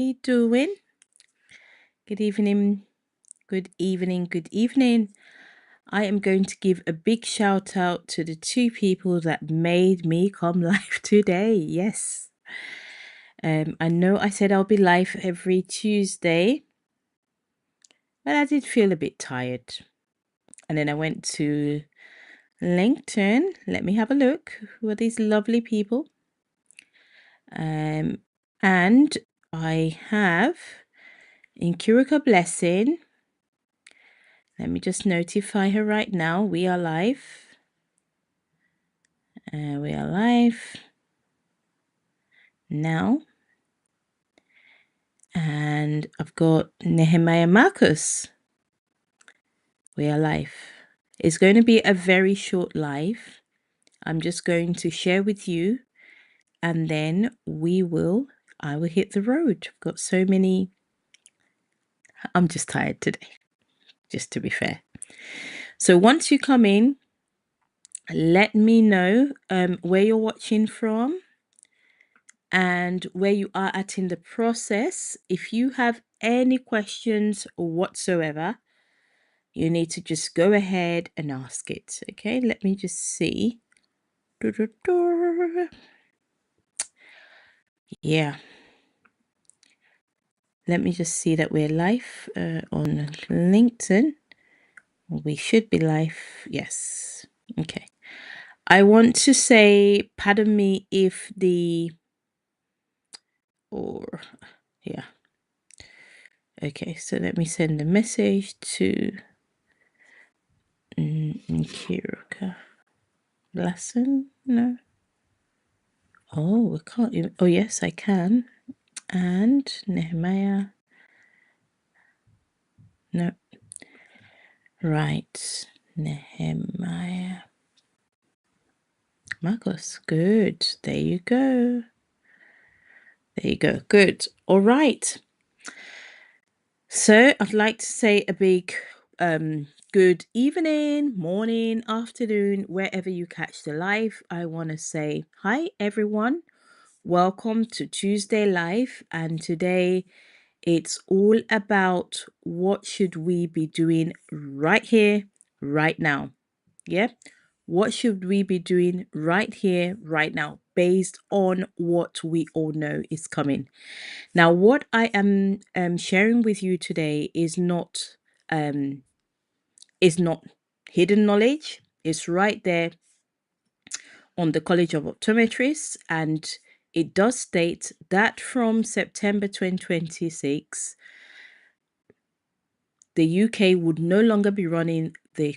you doing? Good evening, good evening, good evening. I am going to give a big shout out to the two people that made me come live today. Yes. I know I said I'll be live every Tuesday, but I did feel a bit tired. And then I went to LinkedIn. Let me have a look. Who are these lovely people? And I have Inkurika Blessing. Let me just notify her right now. We are live. We are live now. And I've got Nehemiah Marcus. We are live. It's going to be a very short live. I'm just going to share with you, and then I will hit the road. I've got so many. I'm just tired today, just to be fair. So once you come in, let me know where you're watching from and where you are at in the process. If you have any questions whatsoever, you need to just go ahead and ask it. Okay, let me just see. Yeah. Let me just see that we're live on LinkedIn. We should be live. Yes. Okay. I want to say, pardon me if yeah. Okay, so let me send a message to Kirka Lesson. No. Oh, I can't even. Oh, yes, I can. And Nehemiah. No. Right. Nehemiah. Marcus. Good. There you go. There you go. Good. All right. So I'd like to say a big good evening, morning, afternoon, wherever you catch the live. I want to say hi, everyone. Welcome to Tuesday Live. And today it's all about what should we be doing right here, right now. Yeah. What should we be doing right here, right now, based on what we all know is coming? Now, what I am sharing with you today um, is not hidden knowledge. It's right there on the College of Optometrists, and it does state that from September 2026, the UK would no longer be running the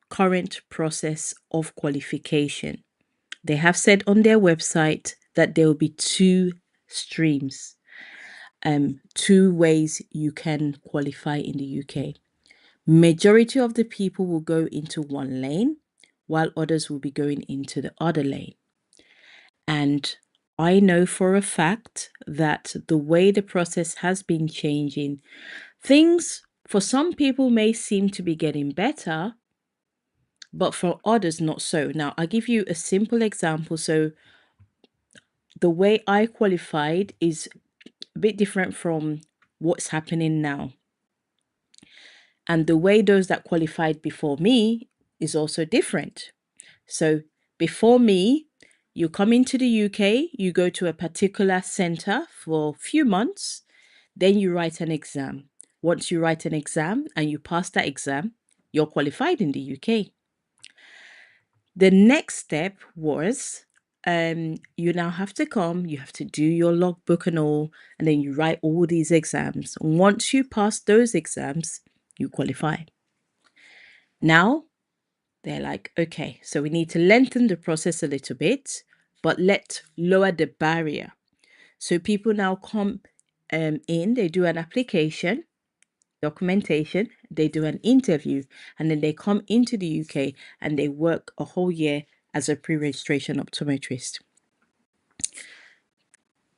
current process of qualification. They have said on their website that there will be two streams, two ways you can qualify in the UK. Majority of the people will go into one lane, while others will be going into the other lane. And I know for a fact that the way the process has been changing, things for some people may seem to be getting better, but for others not so. Now, I'll give you a simple example. So the way I qualified is a bit different from what's happening now. And the way those that qualified before me is also different. So before me, you come into the UK, you go to a particular center for a few months, then you write an exam. Once you write an exam and you pass that exam, you're qualified in the UK. The next step was you now have to come, you have to do your logbook and all, and then you write all these exams. Once you pass those exams, you qualify. Now, they're like, okay, so we need to lengthen the process a little bit, but let's lower the barrier. So people now come in, they do an application, documentation, they do an interview, and then they come into the UK and they work a whole year as a pre-registration optometrist.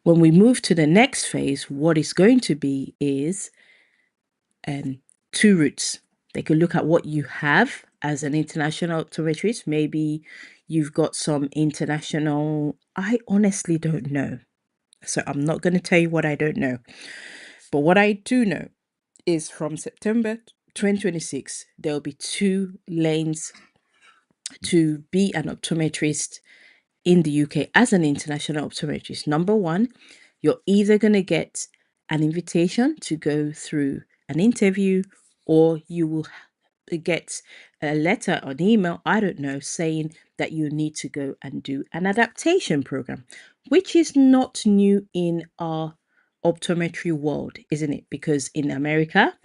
When we move to the next phase, what is going to be is two routes. They could look at what you have as an international optometrist. Maybe you've got some international, I honestly don't know. So I'm not going to tell you what I don't know. But what I do know is from September 2026, there'll be 2 lanes to be an optometrist in the UK as an international optometrist. Number one, you're either going to get an invitation to go through an interview, or you will get a letter or an email, I don't know, saying that you need to go and do an adaptation program, which is not new in our optometry world, isn't it? Because in America,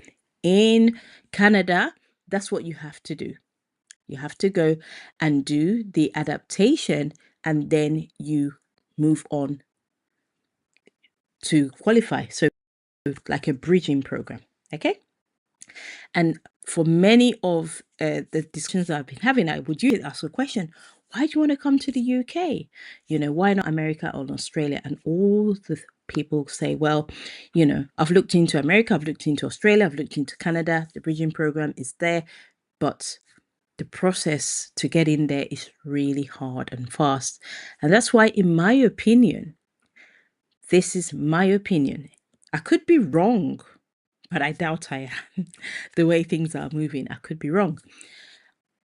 in Canada, that's what you have to do. You have to go and do the adaptation, and then you move on to qualify. So, like a bridging program. Okay. And for many of the discussions I've been having, I would usually ask a question: why do you want to come to the UK? Why not America or Australia? And all the people say, well, I've looked into America, I've looked into Australia, I've looked into Canada, the bridging program is there, but the process to get in there is really hard and fast. And that's why, in my opinion, this is my opinion. I could be wrong, but I doubt I am. The way things are moving, I could be wrong.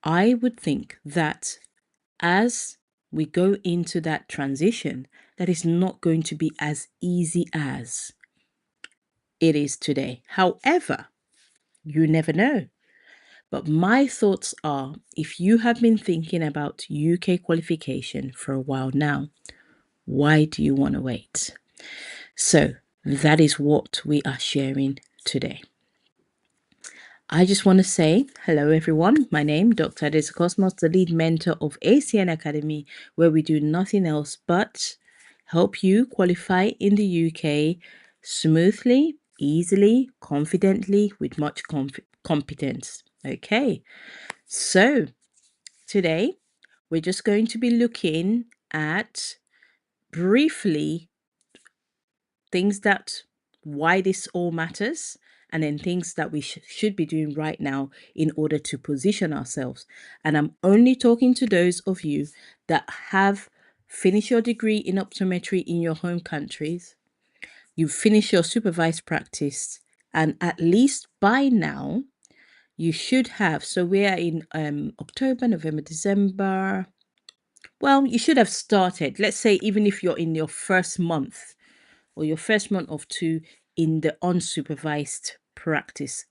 I would think that as we go into that transition, that is not going to be as easy as it is today. However, you never know. But my thoughts are, if you have been thinking about UK qualification for a while now, why do you want to wait? So that is what we are sharing today. I just want to say hello, everyone. My name, Dr. Adesa Cosmos, the lead mentor of ACN Academy, where we do nothing else but help you qualify in the UK smoothly, easily, confidently, with much competence. Okay, so today we're just going to be looking at briefly things that why this all matters, and then things that we should be doing right now in order to position ourselves. And I'm only talking to those of you that have finished your degree in optometry in your home countries, you've finished your supervised practice, and at least by now you should have. So we are in October, November, December. Well, you should have started. Let's say even if you're in your first month or your first month of 2 in the unsupervised practice,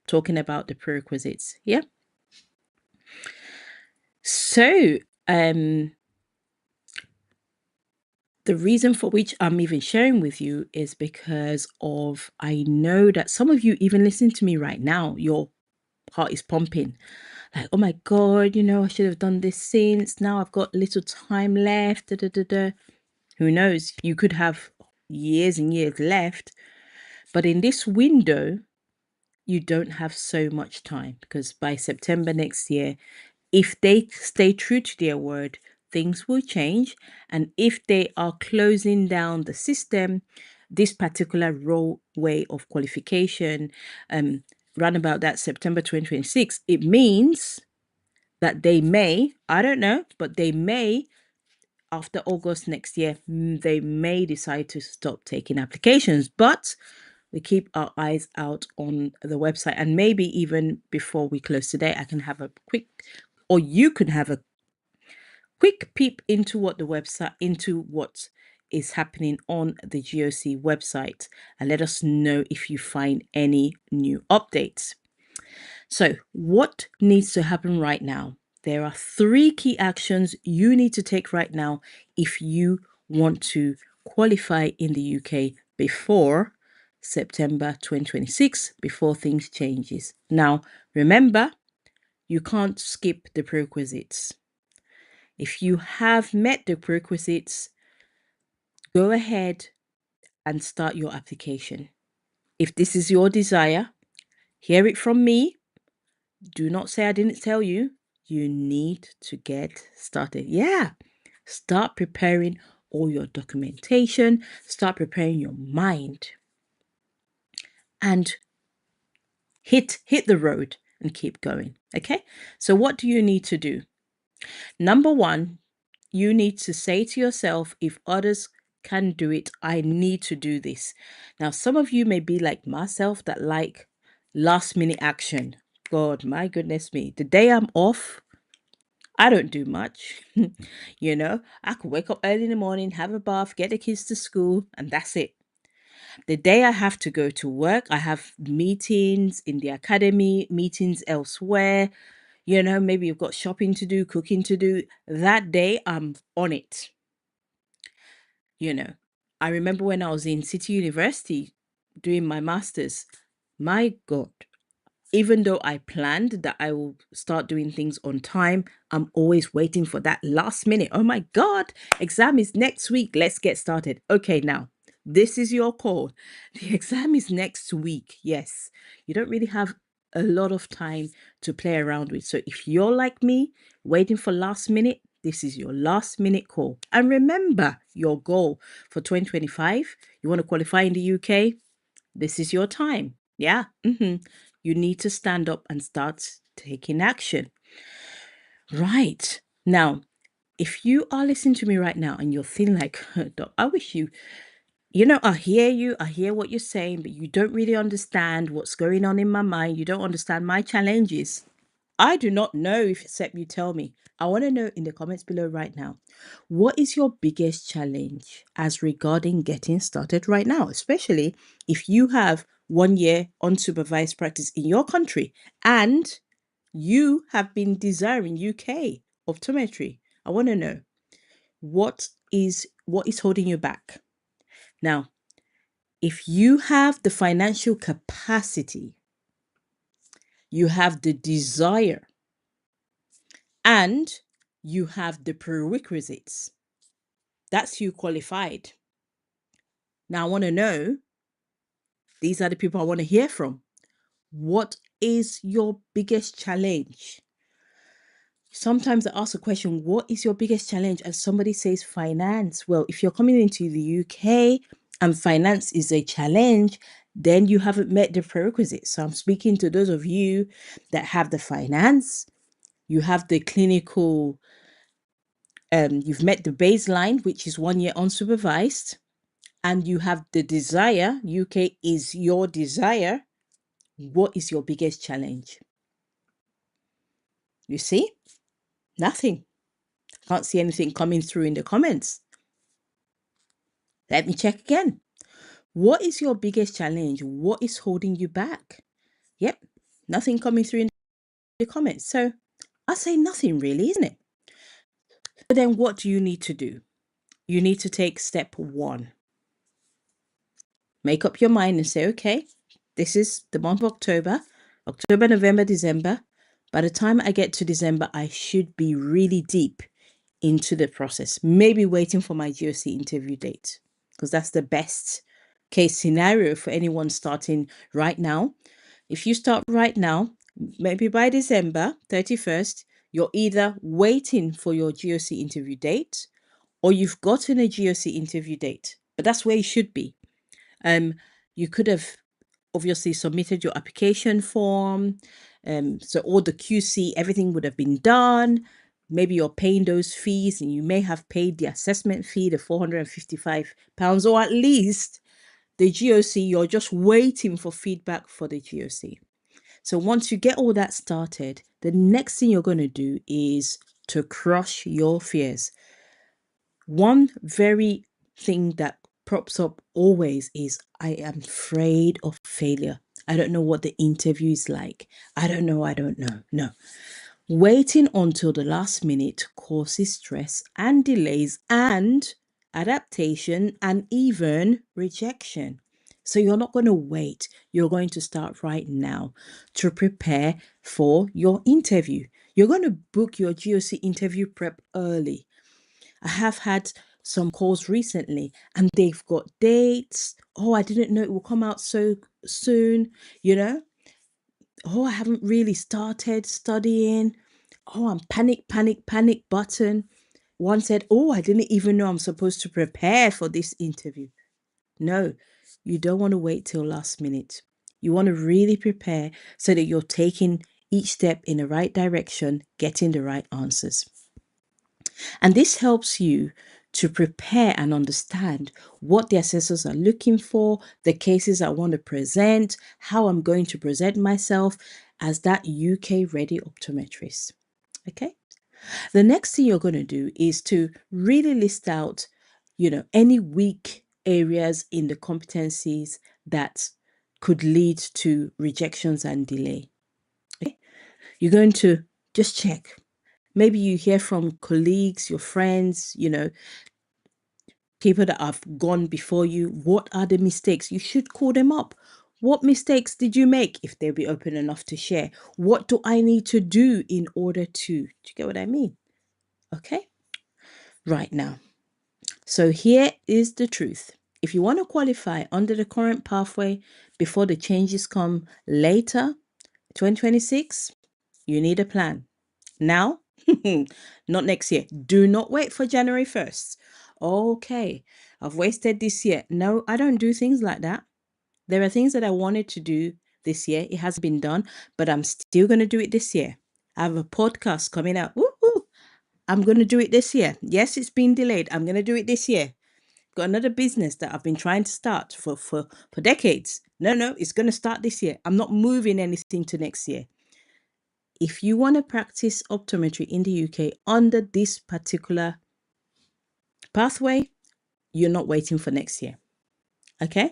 talking about the prerequisites. Yeah. So, the reason for which I'm even sharing with you is because of I know that some of you even listening to me right now, your heart is pumping. Like, oh my God, I should have done this since. Now I've got little time left. Da, da, da, da. Who knows? You could have years and years left. But in this window, you don't have so much time, because by September next year, if they stay true to their word, things will change. And if they are closing down the system, this particular role way of qualification, run about that September 2026, it means that they may, I don't know, but they may, after August next year, they may decide to stop taking applications. But we keep our eyes out on the website, and maybe even before we close today, I can have a quick, or you can have a quick peep into what is happening on the GOC website, and let us know if you find any new updates. So, what needs to happen right now? There are 3 key actions you need to take right now if you want to qualify in the UK before September 2026, before things changes. Now, remember, you can't skip the prerequisites. If you have met the prerequisites, go ahead and start your application. If this is your desire, hear it from me. Do not say I didn't tell you. You need to get started. Yeah. Start preparing all your documentation, start preparing your mind, and hit the road and keep going. Okay? So what do you need to do? Number 1, you need to say to yourself, if others can do it. I need to do this. Now, some of you may be like myself that like last minute action. God, my goodness me. The day I'm off, I don't do much. I could wake up early in the morning, have a bath, get the kids to school, and that's it. The day I have to go to work, I have meetings in the academy, meetings elsewhere. Maybe you've got shopping to do, cooking to do. That day, I'm on it. you know. I remember when I was in City University doing my master's, my God, even though I planned that I will start doing things on time, I'm always waiting for that last minute. Oh my God, exam is next week. Let's get started. Okay, now, this is your call. The exam is next week. Yes, you don't really have a lot of time to play around with. So if you're like me, waiting for last minute, this is your last minute call. And remember your goal for 2025. You want to qualify in the UK? This is your time. Yeah. You need to stand up and start taking action. Right. Now, if you are listening to me right now and you're feeling like, "Doc, I wish I hear you, I hear what you're saying, but you don't really understand what's going on in my mind. You don't understand my challenges." I do not know if except you tell me. I want to know in the comments below right now. What is your biggest challenge as regarding getting started right now, especially if you have 1 year unsupervised practice in your country and you have been desiring UK optometry? I want to know what is holding you back. Now, if you have the financial capacity, you have the desire, and you have the prerequisites, that's you qualified. Now, I want to know, these are the people I want to hear from. What is your biggest challenge? Sometimes I ask a question, what is your biggest challenge? And somebody says finance. Well, if you're coming into the UK and finance is a challenge, then you haven't met the prerequisites. So I'm speaking to those of you that have the finance, you have the clinical, you've met the baseline, which is 1 year unsupervised, and you have the desire. UK is your desire. What is your biggest challenge? You see? Nothing. Can't see anything coming through in the comments. Let me check again. What is your biggest challenge? What is holding you back? Yep, nothing coming through in the comments. So I say nothing really, isn't it? But then what do you need to do? You need to take step 1. Make up your mind and say, okay, this is the month of October, November, December. By the time I get to December, I should be really deep into the process, maybe waiting for my GOC interview date, because that's the best case scenario for anyone starting right now. If you start right now, maybe by December 31st, you're either waiting for your GOC interview date or you've gotten a GOC interview date, but that's where you should be. You could have obviously submitted your application form. So all the QC, everything would have been done. Maybe you're paying those fees and you may have paid the assessment fee, the £455, or at least the GOC, you're just waiting for feedback for the GOC. So once you get all that started, the next thing you're going to do is to crush your fears. One very thing that props up always is, I am afraid of failure. I don't know what the interview is like. I don't know. No. Waiting until the last minute causes stress and delays and adaptation and even rejection. So you're not going to wait. You're going to start right now to prepare for your interview. You're going to book your GOC interview prep early. I have had some calls recently and they've got dates. Oh, I didn't know it will come out so soon, you know? Oh, I haven't really started studying. Oh, I'm panic button. One said, oh, I didn't even know I'm supposed to prepare for this interview. No, you don't want to wait till last minute. You want to really prepare so that you're taking each step in the right direction, getting the right answers. And this helps you to prepare and understand what the assessors are looking for, the cases I want to present, how I'm going to present myself as that UK ready optometrist. Okay. The next thing you're going to do is to really list out, any weak areas in the competencies that could lead to rejections and delay. Okay? You're going to just check. Maybe you hear from colleagues, your friends, people that have gone before you. What are the mistakes? You should call them up. What mistakes did you make if they'll be open enough to share? What do I need to do in order to? Do you get what I mean? Okay. Right now. So here is the truth. If you want to qualify under the current pathway before the changes come later, 2026, you need a plan. Now, not next year. Do not wait for January 1st. Okay, I've wasted this year. No, I don't do things like that. There are things that I wanted to do this year. It has been done, but I'm still going to do it this year. I have a podcast coming out. Woo-hoo. I'm going to do it this year. Yes, it's been delayed. I'm going to do it this year. Got another business that I've been trying to start for decades. No, it's going to start this year. I'm not moving anything to next year. If you want to practice optometry in the UK under this particular pathway, you're not waiting for next year. Okay?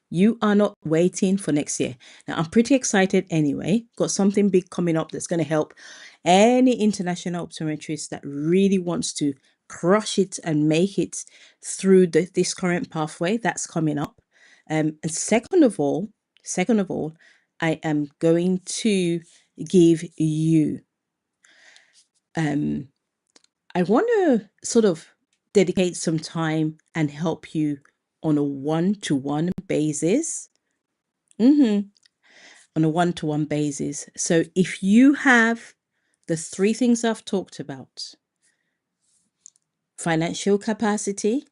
You are not waiting for next year. Now, I'm pretty excited anyway. Got something big coming up that's going to help any international optometrist that really wants to crush it and make it through this current pathway that's coming up. And second of all, I am going to give you I want to sort of dedicate some time and help you on a one-to-one basis. On a one-to-one basis. So if you have the three things I've talked about, financial capacity,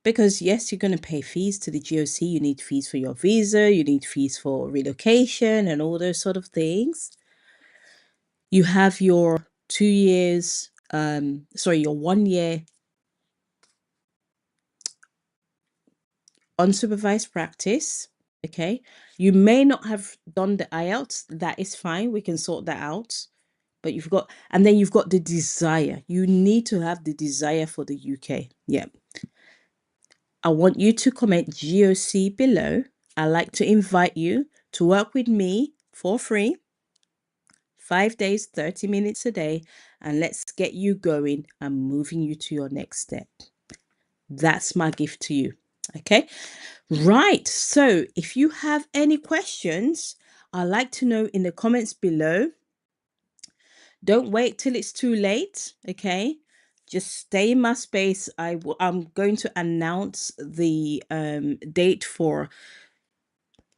because yes, you're going to pay fees to the GOC. You need fees for your visa, you need fees for relocation and all those sort of things. You have your 2 years, your 1 year unsupervised practice. Okay. You may not have done the IELTS. That is fine. We can sort that out. But then you've got the desire. You need to have the desire for the UK. Yeah. I want you to comment GOC below. I like to invite you to work with me for free, 5 days, 30 minutes a day, and let's get you going and moving you to your next step. That's my gift to you. Okay. Right. So if you have any questions, I'd like to know in the comments below. Don't wait till it's too late. Okay. Just stay in my space. I'm going to announce the date for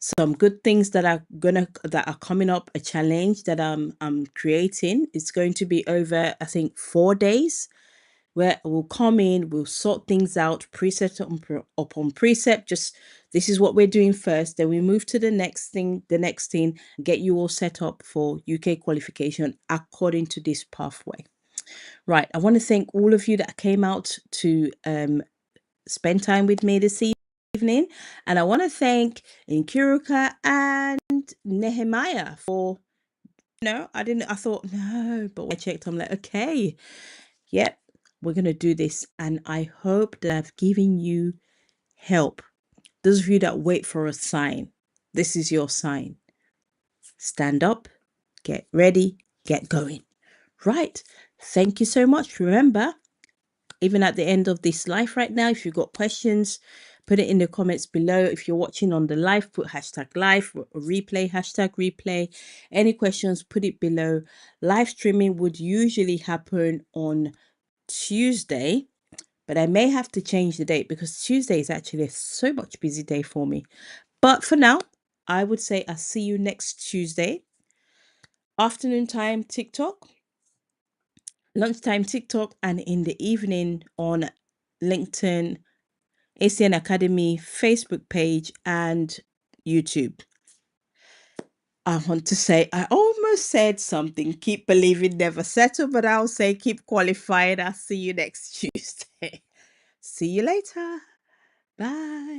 some good things that are coming up, a challenge that I'm creating. It's going to be over, I think, 4 days, where we'll come in, we'll sort things out, precept upon precept. Just this is what we're doing first. Then we move to the next thing, get you all set up for UK qualification according to this pathway. Right. I want to thank all of you that came out to spend time with me this evening. And I want to thank Nkiruka and Nehemiah for, I thought, no, but when I checked, I'm like, okay, yep, we're going to do this. And I hope that I've given you help. Those of you that wait for a sign, this is your sign. Stand up, get ready, get going. Right. Thank you so much. Remember, even at the end of this live right now, if you've got questions, put it in the comments below. If you're watching on the live, put #live, replay, #replay. Any questions, put it below. Live streaming would usually happen on Tuesday, but I may have to change the date because Tuesday is actually so much busy day for me. But for now, I would say I'll see you next Tuesday. Afternoon time, TikTok. Lunchtime, TikTok. And in the evening on LinkedIn, ACN Academy Facebook page and YouTube. I want to say I almost almost said something. Keep believing, never settle, but I'll say keep qualifying. I'll see you next Tuesday. See you later. Bye.